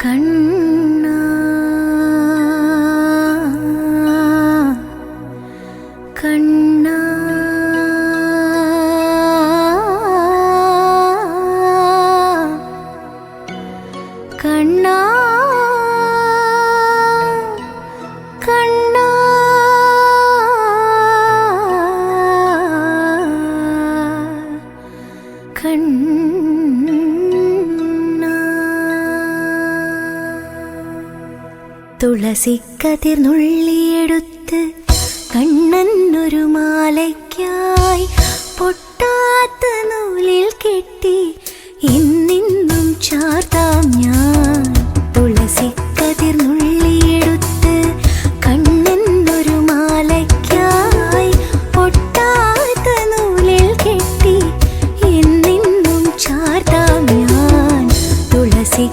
കണ്ണാ കണ്ണാ കണ്ണാ കണ്ണാ തുളസിക്കതിർ നുള്ളിയെടുത്ത് കണ്ണനൊരു മാലയ്ക്കായി പൊട്ടാത്ത നൂലിൽ കെട്ടി ഇന്നിന്നും ചാർത്താം ഞാൻ. തുളസിക്കതിർ നുള്ളിയെടുത്ത് കണ്ണനൊരു മാലയ്ക്കായി പൊട്ടാത്ത നൂലിൽ കെട്ടി ഇന്നിന്നും ചാർത്താം ഞാൻ. തുളസി